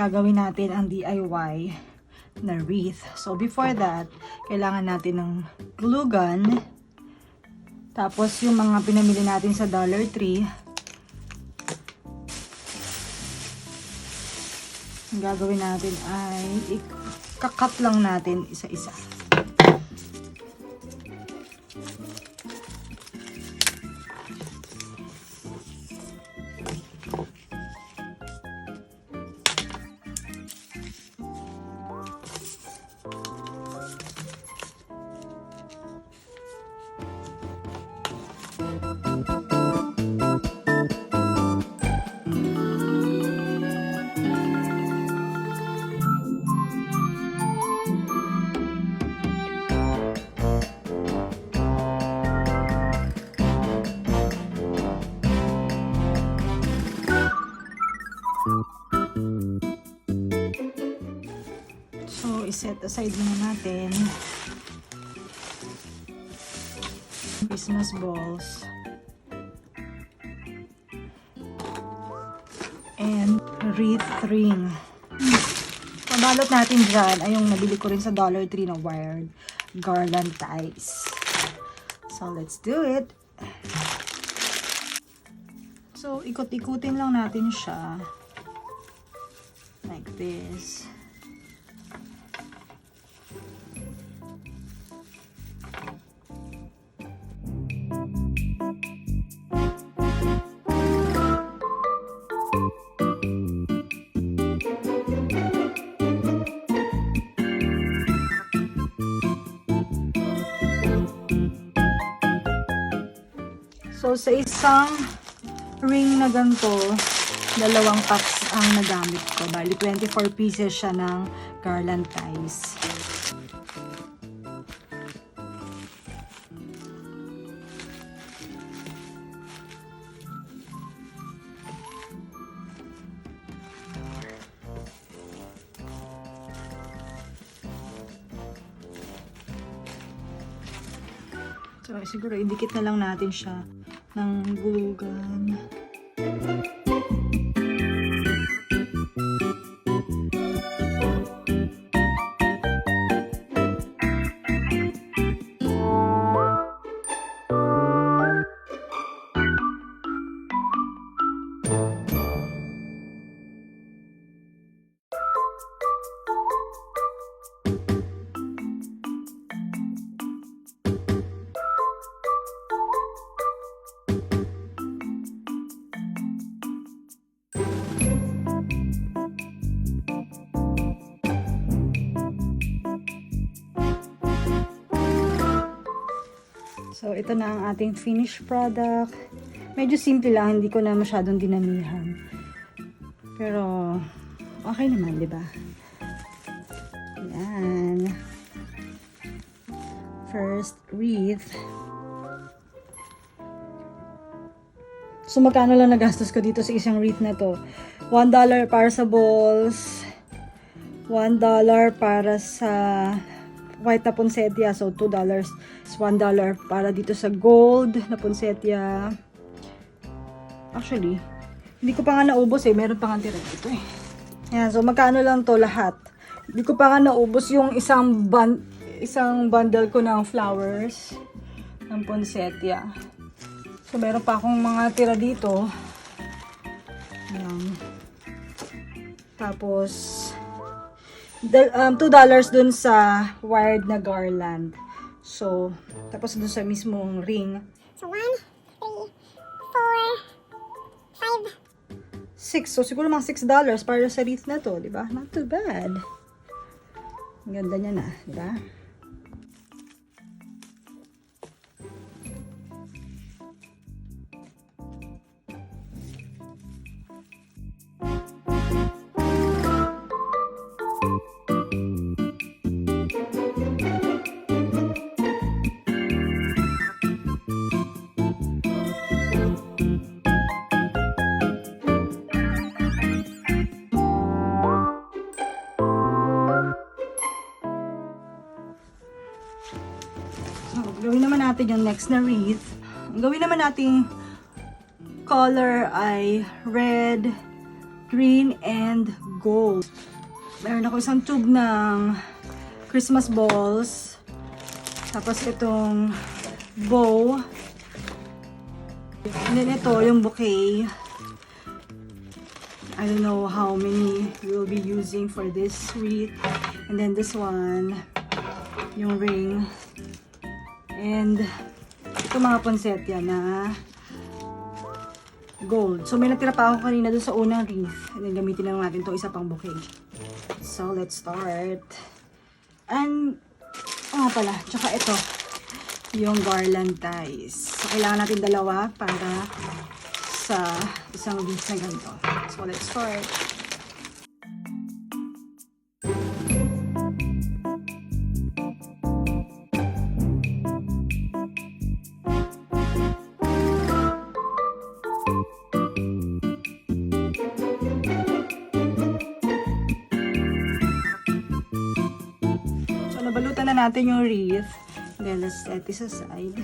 gagawin natin ang DIY na wreath. So, before that, kailangan natin ng glue gun. Tapos, yung mga pinamili natin sa Dollar Tree. Ang gagawin natin ay ikakat lang natin isa-isa. So, iset aside muna natin Christmas balls and wreath ring. Pabalot natin dyan ay yung nabili ko rin sa Dollar Tree na wired garland ties. So, let's do it. So, ikot-ikutin lang natin siya like this. So, sa isang ring na ganito, 2 packs ang nagamit ko. Bali, 24 pieces siya ng garland ties. So, siguro, idikit na lang natin siya ng glue gun. So, ito na ang ating finished product. Medyo simple lang, hindi ko na masyadong dinamihan. Pero, okay naman, di ba? Yan. First wreath. So, magkano lang nagastos ko dito sa isang wreath na to? $1 para sa balls. $1 para sa white na poinsettia. So, $2 is $1 para dito sa gold na poinsettia. Actually, hindi ko pa nga naubos eh. Meron pa nga tira dito eh. Yan. So, magkano lang to lahat? Hindi ko pa nga naubos yung isang bundle ko ng flowers ng poinsettia. So, meron pa akong mga tira dito. Yan. Tapos, $2 dun sa wired na garland. So, tapos dun sa mismong ring. So, 1, 3, 4, 5. 6. So, siguro mga $6 para sa wreath na to, di ba? Not too bad. Ang ganda niya na, di ba? Gawin naman natin yung next na wreath. Ang gawin naman nating color ay red, green and gold. Meron ako isang tube ng Christmas balls. Tapos itong bow. And then ito, yung bouquet. I don't know how many we'll be using for this wreath. And then this one, yung ring. And ito mga poinsettia na gold. So may natira pa ako kanina dun sa unang wreath. And then gamitin na natin itong isa pang bouquet. So let's start. And, pala, tsaka ito, yung garland ties. So kailangan natin dalawa para sa isang wreath na ganito. So let's start. So nabalutan na natin yung wreath. Then let's set this aside.